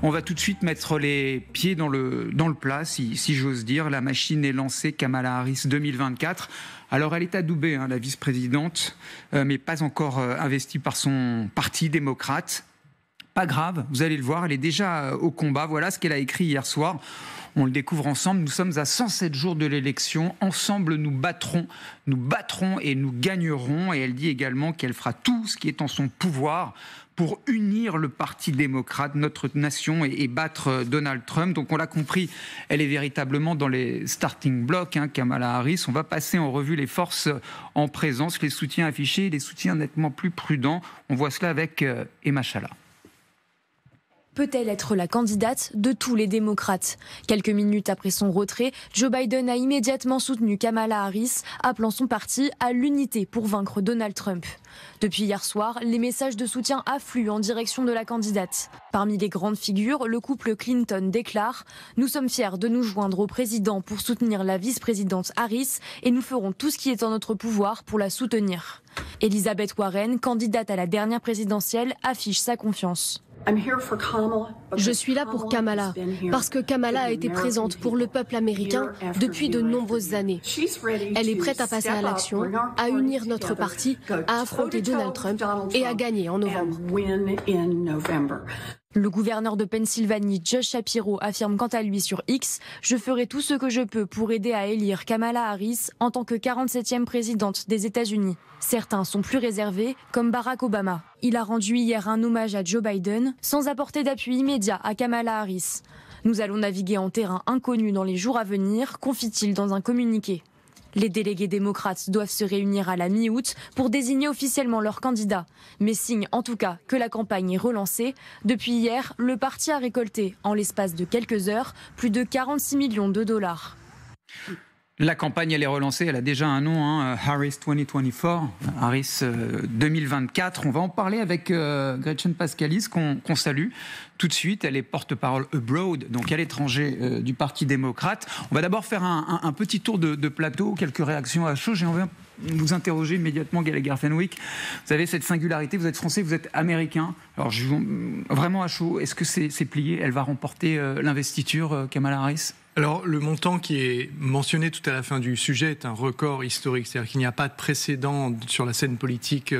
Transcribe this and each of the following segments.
On va tout de suite mettre les pieds dans le plat, si j'ose dire. La machine est lancée, Kamala Harris 2024. Alors elle est adoubée, la vice-présidente, mais pas encore investie par son parti démocrate. Pas grave, vous allez le voir, elle est déjà au combat. Voilà ce qu'elle a écrit hier soir. On le découvre ensemble. Nous sommes à 107 jours de l'élection. Ensemble, nous battrons et nous gagnerons. Et elle dit également qu'elle fera tout ce qui est en son pouvoir pour unir le Parti démocrate, notre nation, et battre Donald Trump. Donc on l'a compris, elle est véritablement dans les starting blocks, Kamala Harris. On va passer en revue les forces en présence, les soutiens affichés, les soutiens nettement plus prudents. On voit cela avec Emma Chala. Peut-elle être la candidate de tous les démocrates ? Quelques minutes après son retrait, Joe Biden a immédiatement soutenu Kamala Harris, appelant son parti à l'unité pour vaincre Donald Trump. Depuis hier soir, les messages de soutien affluent en direction de la candidate. Parmi les grandes figures, le couple Clinton déclare « Nous sommes fiers de nous joindre au président pour soutenir la vice-présidente Harris et nous ferons tout ce qui est en notre pouvoir pour la soutenir ». Elizabeth Warren, candidate à la dernière présidentielle, affiche sa confiance. Je suis là pour Kamala, parce que Kamala a été présente pour le peuple américain depuis de nombreuses années. Elle est prête à passer à l'action, à unir notre parti, à affronter Donald Trump et à gagner en novembre. Le gouverneur de Pennsylvanie, Josh Shapiro, affirme quant à lui sur X « Je ferai tout ce que je peux pour aider à élire Kamala Harris en tant que 47e présidente des États-Unis ». Certains sont plus réservés, comme Barack Obama. Il a rendu hier un hommage à Joe Biden, sans apporter d'appui immédiat à Kamala Harris. « Nous allons naviguer en terrain inconnu dans les jours à venir », confie-t-il dans un communiqué. Les délégués démocrates doivent se réunir à la mi-août pour désigner officiellement leur candidat. Mais signe en tout cas que la campagne est relancée. Depuis hier, le parti a récolté, en l'espace de quelques heures, plus de 46 millions de dollars. La campagne, elle est relancée, elle a déjà un nom, Harris 2024, Harris 2024. On va en parler avec Gretchen Paskalis, qu'on salue tout de suite. Elle est porte-parole abroad, donc à l'étranger du Parti démocrate. On va d'abord faire un petit tour de plateau, quelques réactions à chaud. J'ai envie de vous interroger immédiatement, Gallagher Fenwick. Vous avez cette singularité, vous êtes français, vous êtes américain. Alors, vraiment à chaud, est-ce que c'est plié ? Elle va remporter l'investiture, Kamala Harris ? Alors, le montant qui est mentionné tout à la fin du sujet est un record historique. C'est-à-dire qu'il n'y a pas de précédent sur la scène politique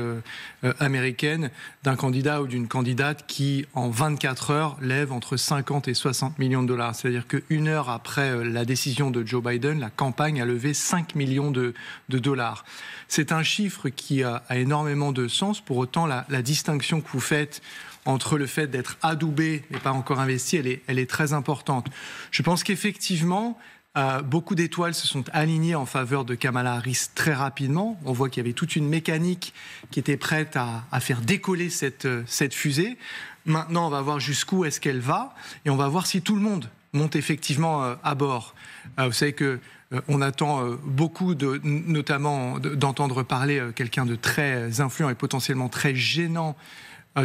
américaine d'un candidat ou d'une candidate qui, en 24 heures, lève entre 50 et 60 millions de dollars. C'est-à-dire qu'une heure après la décision de Joe Biden, la campagne a levé 5 millions de dollars. C'est un chiffre qui a énormément de sens. Pour autant, la distinction que vous faites entre le fait d'être adoubé et pas encore investi, elle est très importante. Je pense qu'effectivement, beaucoup d'étoiles se sont alignées en faveur de Kamala Harris très rapidement. On voit qu'il y avait toute une mécanique qui était prête à faire décoller cette fusée. Maintenant, on va voir jusqu'où est-ce qu'elle va et on va voir si tout le monde monte effectivement à bord. Vous savez que on attend beaucoup, notamment d'entendre parler quelqu'un de très influent et potentiellement très gênant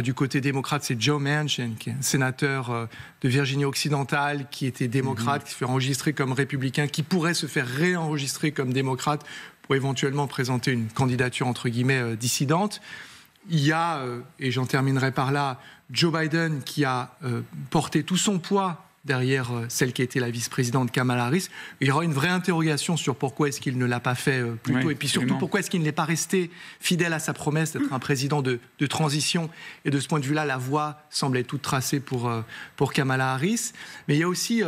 du côté démocrate, c'est Joe Manchin, qui est un sénateur de Virginie occidentale, qui était démocrate, qui se fait enregistrer comme républicain, qui pourrait se faire réenregistrer comme démocrate pour éventuellement présenter une candidature entre guillemets dissidente. Il y a, et j'en terminerai par là, Joe Biden qui a porté tout son poids derrière celle qui a été la vice-présidente Kamala Harris. Il y aura une vraie interrogation sur pourquoi est-ce qu'il ne l'a pas fait plus tôt, et puis surtout pourquoi est-ce qu'il n'est pas resté fidèle à sa promesse d'être un président de transition. Et de ce point de vue-là, la voie semble être toute tracée pour Kamala Harris. Mais il y a aussi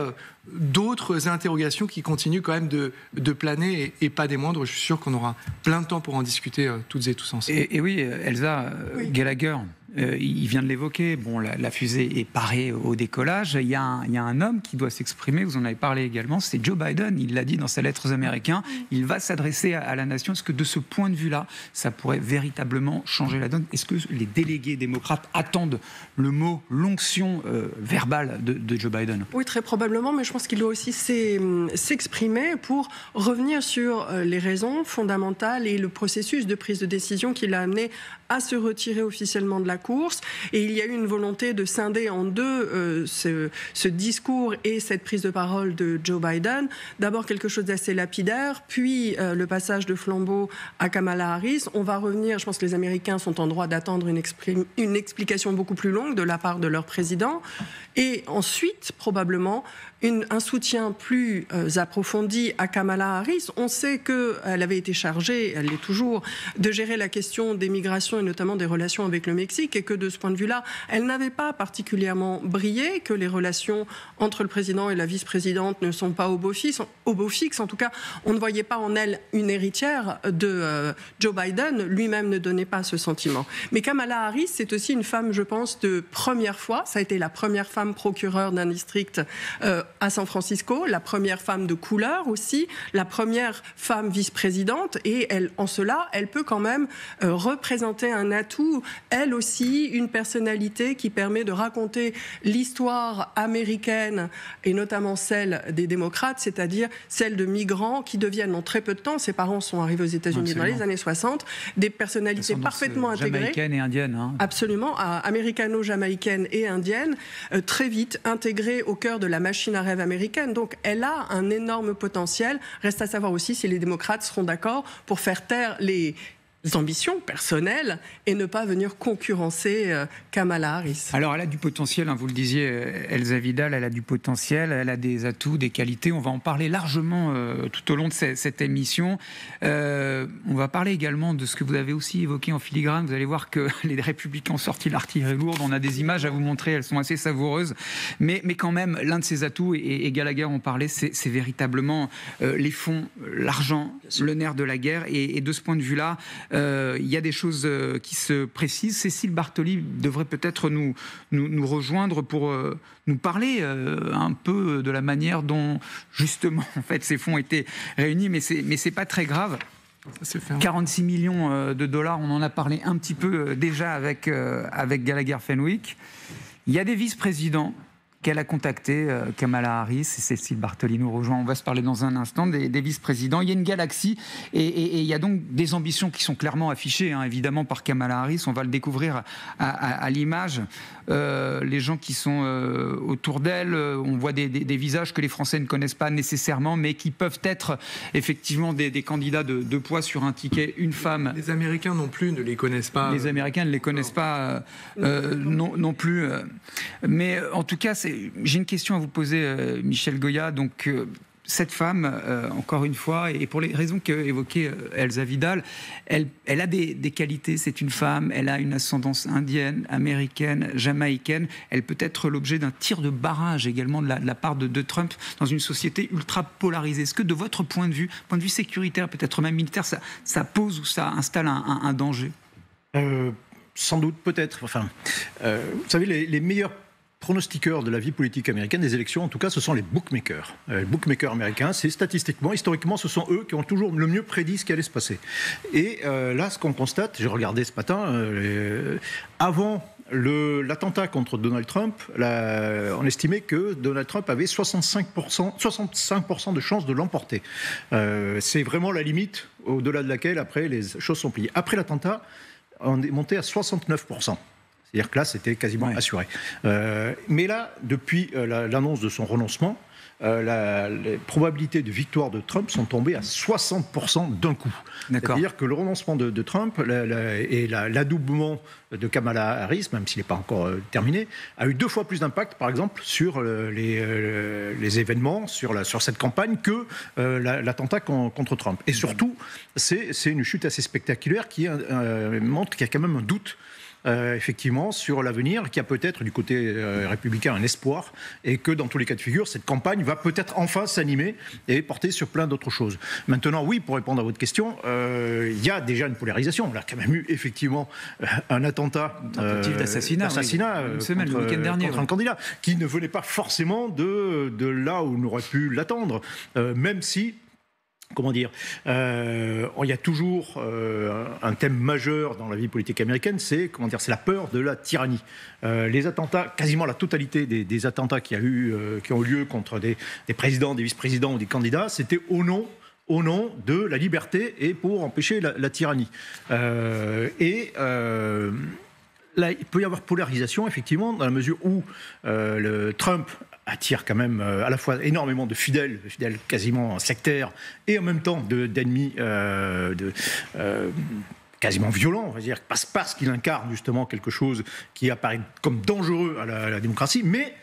d'autres interrogations qui continuent quand même de planer, et pas des moindres. Je suis sûr qu'on aura plein de temps pour en discuter toutes et tous ensemble. Et oui, Elsa, Gallagher, il vient de l'évoquer, bon, la fusée est parée au décollage. Il y a un homme qui doit s'exprimer, vous en avez parlé également, c'est Joe Biden. Il l'a dit dans ses lettres aux Américains, il va s'adresser à la nation. Est-ce que de ce point de vue-là, ça pourrait véritablement changer la donne ? Est-ce que les délégués démocrates attendent le mot, l'onction verbale de Joe Biden ? Oui, très probablement, mais je pense qu'il doit aussi s'exprimer pour revenir sur les raisons fondamentales et le processus de prise de décision qui l'a amené à se retirer officiellement de la course. Et il y a eu une volonté de scinder en deux ce discours et cette prise de parole de Joe Biden. D'abord quelque chose d'assez lapidaire, puis le passage de flambeau à Kamala Harris. On va revenir, je pense que les Américains sont en droit d'attendre une explication beaucoup plus longue de la part de leur président. Et ensuite, probablement, un soutien plus approfondi à Kamala Harris. On sait qu'elle avait été chargée, elle l'est toujours, de gérer la question des migrations et notamment des relations avec le Mexique, et que de ce point de vue-là, elle n'avait pas particulièrement brillé, que les relations entre le président et la vice-présidente ne sont pas au beau fixe. En tout cas, on ne voyait pas en elle une héritière de Joe Biden. Lui-même ne donnait pas ce sentiment. Mais Kamala Harris, c'est aussi une femme, je pense, de première fois. Ça a été la première femme procureure d'un district à San Francisco, la première femme de couleur aussi, la première femme vice-présidente, et en cela, elle peut quand même représenter un atout, elle aussi, une personnalité qui permet de raconter l'histoire américaine, et notamment celle des démocrates, c'est-à-dire celle de migrants qui deviennent en très peu de temps, ses parents sont arrivés aux États-Unis dans les années 60, des personnalités parfaitement intégrées. Jamaïcaine et indienne. Hein. Absolument, américano-jamaïcaine et indienne, très vite intégrée au cœur de la machine à rêve américaine. Donc elle a un énorme potentiel. Reste à savoir aussi si les démocrates seront d'accord pour faire taire les ambitions personnelles et ne pas venir concurrencer Kamala Harris. Alors elle a du potentiel, hein, vous le disiez, Elsa Vidal, elle a du potentiel, elle a des atouts, des qualités. On va en parler largement tout au long de cette émission. On va parler également de ce que vous avez aussi évoqué en filigrane. Vous allez voir que les Républicains ont sorti l'artillerie lourde. On a des images à vous montrer, elles sont assez savoureuses. Mais quand même, l'un de ses atouts, et Gallagher en parlait, c'est véritablement les fonds, l'argent, le nerf de la guerre. Et de ce point de vue-là, il y a des choses qui se précisent. Cécile Bartoli devrait peut-être nous rejoindre pour nous parler un peu de la manière dont, justement, en fait, ces fonds étaient réunis. Mais c'est pas très grave. 46 millions de dollars, on en a parlé un petit peu déjà avec Gallagher Fenwick. Il y a des vice-présidents qu'elle a contacté, Kamala Harris, et Cécile Bartoli nous rejoint, on va se parler dans un instant, des vice-présidents. Il y a une galaxie, et il y a donc des ambitions qui sont clairement affichées, hein, évidemment, par Kamala Harris. On va le découvrir à l'image. Les gens qui sont autour d'elle, on voit des visages que les Français ne connaissent pas nécessairement, mais qui peuvent être effectivement des candidats de poids sur un ticket. Une femme. Les Américains non plus ne les connaissent pas. Les Américains ne les connaissent pas non plus. Mais en tout cas, j'ai une question à vous poser, Michel Goya. Donc, cette femme, encore une fois, et pour les raisons qu'évoquait Elsa Vidal, elle a des qualités. C'est une femme, elle a une ascendance indienne, américaine, jamaïcaine. Elle peut être l'objet d'un tir de barrage également de la part de Trump dans une société ultra polarisée. Est-ce que de votre point de vue sécuritaire, peut-être même militaire, ça pose ou ça installe un danger ? Sans doute, peut-être. Enfin, vous savez, les meilleurs pronostiqueurs de la vie politique américaine, des élections, en tout cas, ce sont les bookmakers. Les bookmakers américains, c'est statistiquement, historiquement, ce sont eux qui ont toujours le mieux prédit ce qui allait se passer. Et là, ce qu'on constate, j'ai regardé ce matin, avant l'attentat contre Donald Trump, on estimait que Donald Trump avait 65% de chances de l'emporter. C'est vraiment la limite au-delà de laquelle, après, les choses sont pliées. Après l'attentat, on est monté à 69%. C'est-à-dire que là, c'était quasiment assuré. Mais là, depuis l'annonce de son renoncement, les probabilités de victoire de Trump sont tombées à 60% d'un coup. C'est-à-dire que le renoncement de Trump et l'adoubement de Kamala Harris, même s'il n'est pas encore terminé, a eu 2 fois plus d'impact, par exemple, sur les événements, sur cette campagne, que l'attentat contre Trump. Et surtout, c'est une chute assez spectaculaire qui montre qu'il y a quand même un doute effectivement sur l'avenir, qu'il y a peut-être du côté républicain un espoir, et que dans tous les cas de figure, cette campagne va peut-être enfin s'animer et porter sur plein d'autres choses. Maintenant, oui, pour répondre à votre question, il y a déjà une polarisation. On a quand même eu effectivement un attentat, tentative d'assassinat une semaine, le week-end dernier, contre un candidat qui ne venait pas forcément de là où on aurait pu l'attendre, même si, comment dire, il y a toujours un thème majeur dans la vie politique américaine, c'est la peur de la tyrannie. Les attentats, quasiment la totalité des attentats qui ont eu lieu contre des présidents, des vice-présidents ou des candidats, c'était au nom au nom de la liberté et pour empêcher la tyrannie. Là, il peut y avoir polarisation, effectivement, dans la mesure où Trump attire quand même à la fois énormément de fidèles quasiment sectaires, et en même temps d'ennemis quasiment violents, on va dire, parce qu'il incarne justement quelque chose qui apparaît comme dangereux à la démocratie. Mais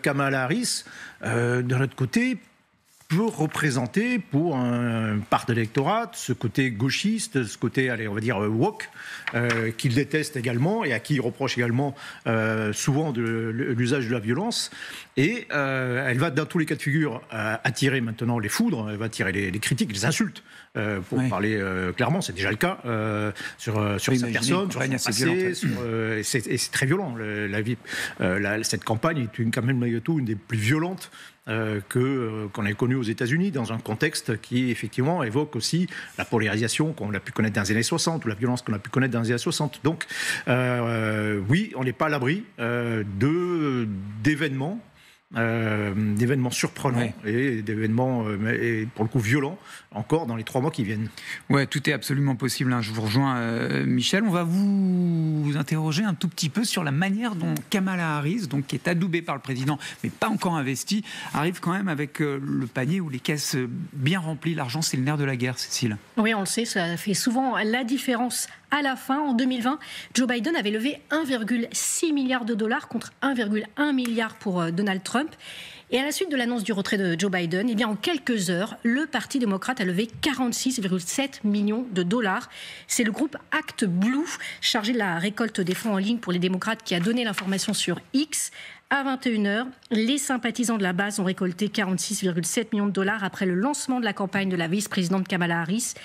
Kamala Harris, de l'autre côté, peut représenter pour un part de l'électorat ce côté gauchiste, ce côté, allez, on va dire woke, qu'il déteste également et à qui il reproche également souvent l'usage de la violence. Et elle va, dans tous les cas de figure, attirer maintenant les foudres, elle va attirer les critiques, les insultes, pour parler clairement. C'est déjà le cas sur sa personne, sur son passé, et c'est très violent. Cette campagne est quand même malgré tout une des plus violentes qu'on ait connue aux États-Unis, dans un contexte qui effectivement évoque aussi la polarisation qu'on a pu connaître dans les années 60 ou la violence qu'on a pu connaître dans les années 60. Donc oui, on n'est pas à l'abri d'événements surprenants et d'événements pour le coup violents encore dans les 3 mois qui viennent. Ouais, tout est absolument possible, hein. Je vous rejoins, Michel. On va vous interroger un tout petit peu sur la manière dont Kamala Harris, donc, qui est adoubée par le président mais pas encore investie, arrive quand même avec le panier ou les caisses bien remplies. L'argent, c'est le nerf de la guerre, Cécile. Oui, on le sait, ça fait souvent la différence. À la fin, en 2020, Joe Biden avait levé 1,6 milliard de dollars contre 1,1 milliard pour Donald Trump. Et à la suite de l'annonce du retrait de Joe Biden, eh bien en quelques heures, le Parti démocrate a levé 46,7 millions de dollars. C'est le groupe Act Blue, chargé de la récolte des fonds en ligne pour les démocrates, qui a donné l'information sur X. À 21h, les sympathisants de la base ont récolté 46,7 millions de dollars après le lancement de la campagne de la vice-présidente Kamala Harris.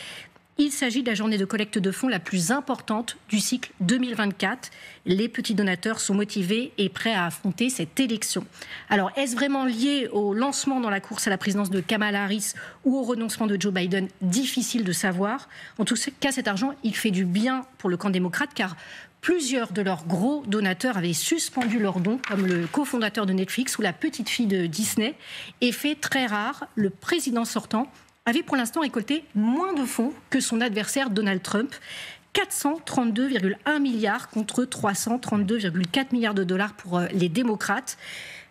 Il s'agit de la journée de collecte de fonds la plus importante du cycle 2024. Les petits donateurs sont motivés et prêts à affronter cette élection. Alors, est-ce vraiment lié au lancement dans la course à la présidence de Kamala Harris ou au renoncement de Joe Biden? Difficile de savoir. En tout cas, cet argent, il fait du bien pour le camp démocrate, car plusieurs de leurs gros donateurs avaient suspendu leurs dons, comme le cofondateur de Netflix ou la petite fille de Disney. Et fait très rare, le président sortant avait pour l'instant récolté moins de fonds que son adversaire Donald Trump. 432,1 milliards contre 332,4 milliards de dollars pour les démocrates.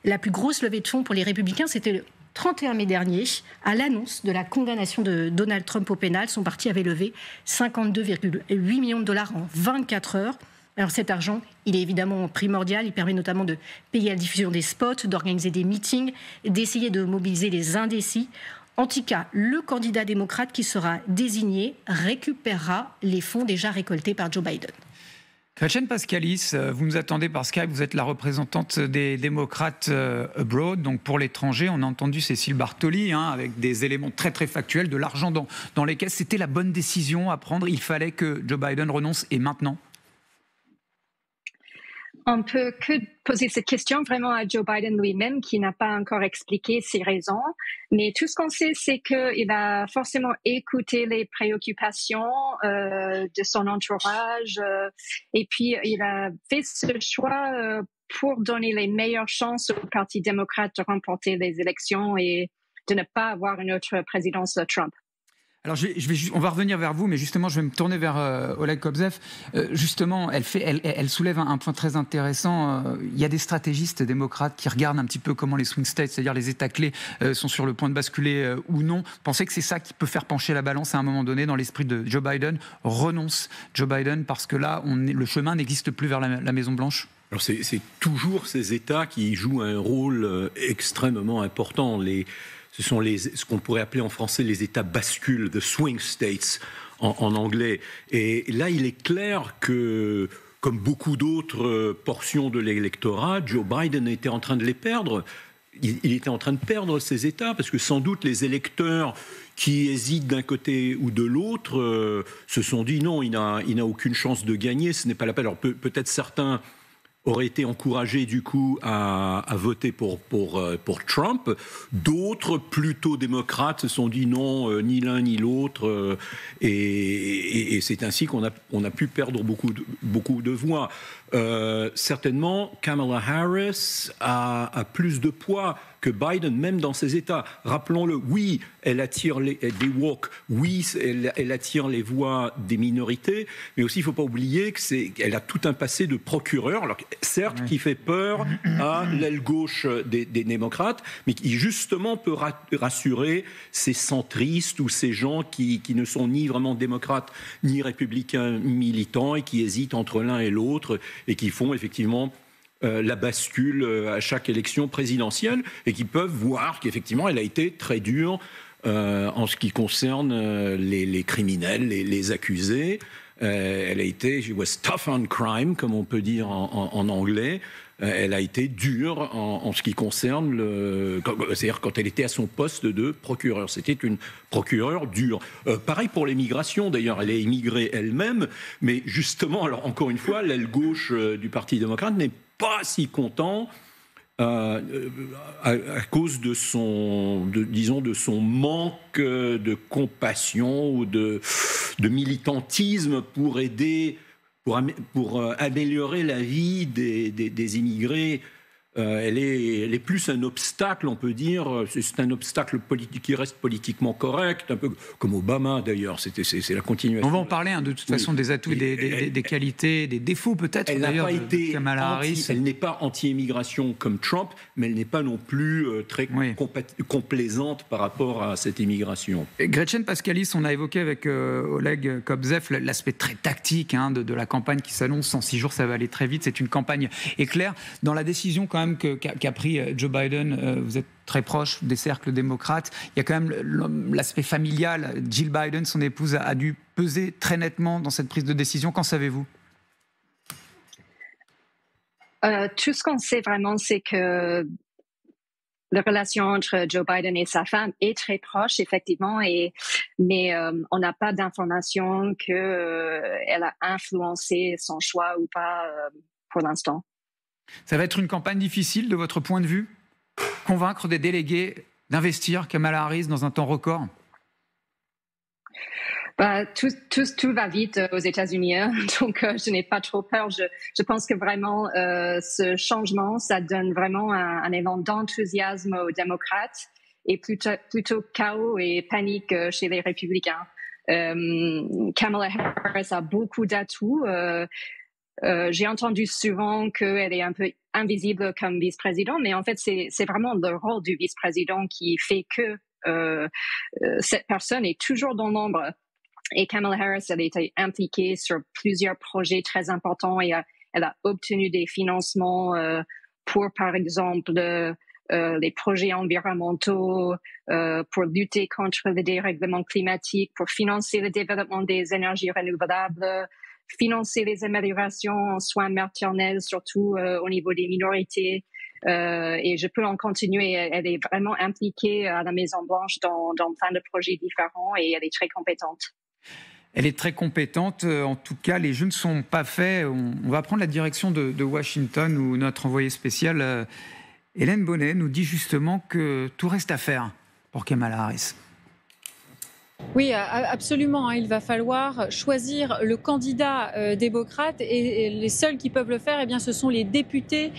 La plus grosse levée de fonds pour les républicains, c'était le 31 mai dernier. À l'annonce de la condamnation de Donald Trump au pénal, son parti avait levé 52,8 millions de dollars en 24 heures. Alors cet argent, il est évidemment primordial. Il permet notamment de payer la diffusion des spots, d'organiser des meetings, d'essayer de mobiliser les indécis. En tout cas, le candidat démocrate qui sera désigné récupérera les fonds déjà récoltés par Joe Biden. Gretchen Pascalis, vous nous attendez par Skype, vous êtes la représentante des démocrates abroad, donc pour l'étranger. On a entendu Cécile Bartoli, avec des éléments très très factuels, de l'argent dans les caisses. C'était la bonne décision à prendre, il fallait que Joe Biden renonce, et maintenant ? On peut que poser cette question vraiment à Joe Biden lui-même, qui n'a pas encore expliqué ses raisons. Mais tout ce qu'on sait, c'est qu'il a forcément écouté les préoccupations de son entourage. Et puis, il a fait ce choix pour donner les meilleures chances au Parti démocrate de remporter les élections et de ne pas avoir une autre présidence Trump. Alors, on va revenir vers vous, mais justement, je vais me tourner vers Oleg Kobzev. Justement, elle soulève un point très intéressant. Il y a des stratégistes démocrates qui regardent un petit peu comment les swing states, c'est-à-dire les États clés, sont sur le point de basculer ou non. Pensez que c'est ça qui peut faire pencher la balance à un moment donné dans l'esprit de Joe Biden? Renonce Joe Biden parce que là, le chemin n'existe plus vers la Maison-Blanche? Alors c'est toujours ces États qui jouent un rôle extrêmement important. Ce sont ce qu'on pourrait appeler en français les États bascules, the swing states en anglais. Et là, il est clair que, comme beaucoup d'autres portions de l'électorat, Joe Biden était en train de les perdre. Il était en train de perdre ces États parce que sans doute les électeurs qui hésitent d'un côté ou de l'autre se sont dit non, il n'a aucune chance de gagner, ce n'est pas la peine. Alors peut-être certains auraient été encouragés du coup à voter pour Trump. D'autres, plutôt démocrates, se sont dit non, ni l'un ni l'autre. Et c'est ainsi qu'on a pu perdre beaucoup de voix. Certainement, Kamala Harris a plus de poids que Biden, même dans ses États. Rappelons-le, oui, elle attire des woke, oui, elle attire les voix des minorités, mais aussi, il ne faut pas oublier qu'elle a tout un passé de procureur, alors, certes, qui fait peur à l'aile gauche des démocrates, mais qui justement peut rassurer ces centristes ou ces gens qui ne sont ni vraiment démocrates, ni républicains militants, et qui hésitent entre l'un et l'autre, et qui font effectivement la bascule à chaque élection présidentielle, et qui peuvent voir qu'effectivement elle a été très dure en ce qui concerne les criminels, les accusés. Elle a été, she was tough on crime, comme on peut dire en anglais. Elle a été dure en ce qui concerne c'est-à-dire quand elle était à son poste de procureur. C'était une procureure dure. Pareil pour l'immigration, d'ailleurs. Elle est immigrée elle-même, mais justement, alors encore une fois, l'aile gauche du Parti démocrate n'est pas si content à cause de son manque de compassion ou de militantisme pour aider, pour améliorer la vie des immigrés. Elle est plus un obstacle, on peut dire. C'est un obstacle politique qui reste politiquement correct, un peu comme Obama d'ailleurs. C'est la continuation. On va en parler de toute façon des atouts, des qualités, des défauts peut-être d'ailleurs de Kamala Harris. Elle n'est pas anti-immigration comme Trump, mais elle n'est pas non plus très complaisante par rapport à cette immigration. Gretchen Paskalis, on a évoqué avec Oleg Kobzev l'aspect très tactique de la campagne qui s'annonce. En 6 jours, ça va aller très vite. C'est une campagne éclair. Dans la décision quand même qu'a pris Joe Biden, vous êtes très proche des cercles démocrates, il y a quand même l'aspect familial. Jill Biden, son épouse, a dû peser très nettement dans cette prise de décision. Qu'en savez-vous ? Tout ce qu'on sait vraiment, c'est que la relation entre Joe Biden et sa femme est très proche, effectivement, mais on n'a pas d'informations qu'elle a influencé son choix ou pas pour l'instant. Ça va être une campagne difficile de votre point de vue ? Convaincre des délégués d'investir Kamala Harris dans un temps record ? Tout va vite aux États-Unis, donc je n'ai pas trop peur. Je pense que vraiment ce changement, ça donne vraiment un élan d'enthousiasme aux démocrates et plutôt chaos et panique chez les républicains. Kamala Harris a beaucoup d'atouts. J'ai entendu souvent qu'elle est un peu invisible comme vice-président, mais en fait, c'est vraiment le rôle du vice-président qui fait que cette personne est toujours dans l'ombre. Et Kamala Harris, elle a été impliquée sur plusieurs projets très importants et elle a obtenu des financements pour, par exemple, les projets environnementaux, pour lutter contre le dérèglement climatique, pour financer le développement des énergies renouvelables, financer les améliorations en soins maternels, surtout au niveau des minorités. Et je peux en continuer. Elle est vraiment impliquée à la Maison-Blanche dans plein de projets différents et elle est très compétente. Elle est très compétente. En tout cas, les jeux ne sont pas faits. On va prendre la direction de Washington où notre envoyée spéciale, Hélène Bonnet, nous dit justement que tout reste à faire pour Kamala Harris. Oui, absolument. Il va falloir choisir le candidat démocrate et les seuls qui peuvent le faire, eh bien, ce sont les délégués,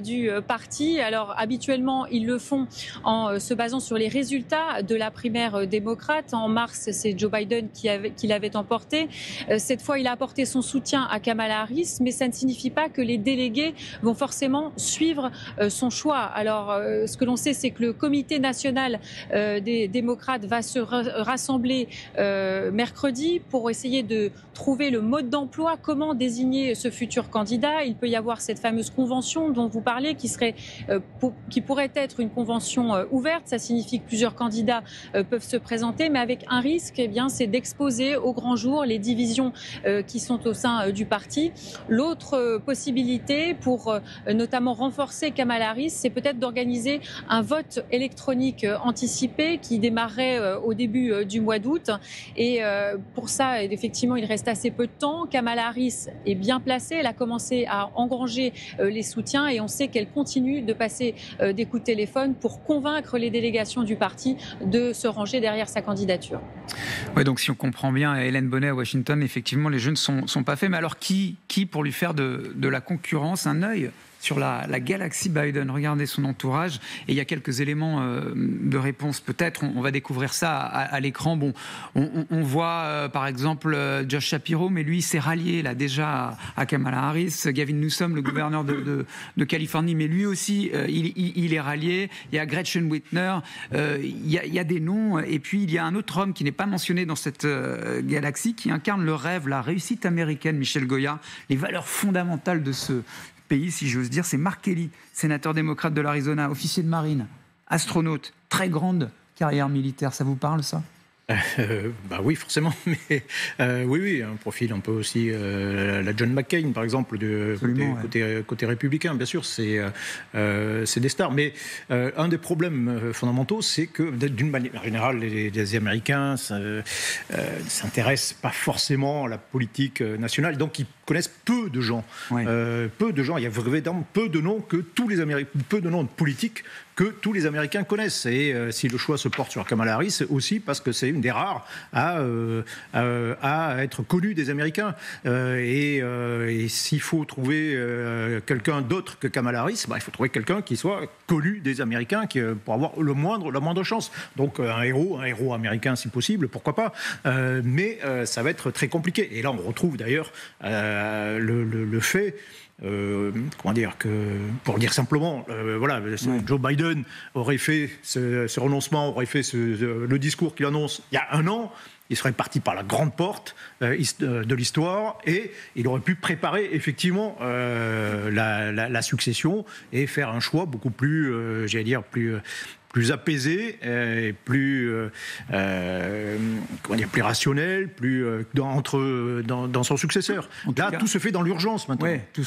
du parti. Alors, habituellement, ils le font en se basant sur les résultats de la primaire démocrate. En mars, c'est Joe Biden qui l'avait emporté. Cette fois, il a apporté son soutien à Kamala Harris, mais ça ne signifie pas que les délégués vont forcément suivre son choix. Alors, ce que l'on sait, c'est que le comité national des démocrates va se rassembler mercredi pour essayer de trouver le mode d'emploi, comment désigner ce futur candidat. Il peut y avoir cette fameuse convention dont vous parlez qui pourrait être une convention ouverte. Ça signifie que plusieurs candidats peuvent se présenter, mais avec un risque, eh bien, c'est d'exposer au grand jour les divisions qui sont au sein du parti. L'autre possibilité pour notamment renforcer Kamala Harris, c'est peut-être d'organiser un vote électronique anticipé qui démarrerait au début du mois d'août. Et pour ça, effectivement, il reste assez peu de temps. Kamala Harris est bien placée. Elle a commencé à engranger les soutiens et on sait qu'elle continue de passer des coups de téléphone pour convaincre les délégations du parti de se ranger derrière sa candidature. Ouais, donc si on comprend bien, Hélène Bonnet à Washington, effectivement, les jeux ne sont pas faits. Mais alors, qui pour lui faire de la concurrence, un œil sur la galaxie Biden? Regardez son entourage. Et il y a quelques éléments de réponse, peut-être. On va découvrir ça à l'écran. Bon, on voit, par exemple, Josh Shapiro, mais lui, il s'est rallié là, déjà à Kamala Harris. Gavin Newsom, le gouverneur de Californie, mais lui aussi, il est rallié. Il y a Gretchen Whitmer. Il y a des noms. Et puis, il y a un autre homme qui n'est pas mentionné dans cette galaxie, qui incarne le rêve, la réussite américaine, Michel Goya, les valeurs fondamentales de ce pays, si j'ose dire. C'est Mark Kelly, sénateur démocrate de l'Arizona, officier de marine, astronaute, très grande carrière militaire. Ça vous parle, ça ? Bah oui, forcément, mais oui, un profil un peu aussi la John McCain, par exemple, côté républicain, bien sûr, c'est des stars. Mais un des problèmes fondamentaux, c'est que, d'une manière générale, les Américains ne s'intéressent pas forcément à la politique nationale, donc ils connaissent peu de gens. Ouais. Peu de gens, il y a vraiment peu de noms que tous les Américains, peu de noms de politiques que tous les Américains connaissent. Et si le choix se porte sur Kamala Harris, c'est aussi parce que c'est une des rares à être connue des Américains. Et s'il faut trouver quelqu'un d'autre que Kamala Harris, il faut trouver quelqu'un qui soit connu des Américains pour avoir la moindre chance. Donc un héros américain si possible, pourquoi pas. Mais ça va être très compliqué. Et là, on retrouve d'ailleurs le fait... comment dire, pour dire simplement, Joe Biden aurait fait ce renoncement, aurait fait le discours qu'il annonce il y a un an, il serait parti par la grande porte de l'histoire et il aurait pu préparer effectivement la succession et faire un choix beaucoup plus, plus apaisé, et plus rationnel, plus dans son successeur. Là, tout se fait dans l'urgence maintenant. Ouais, tout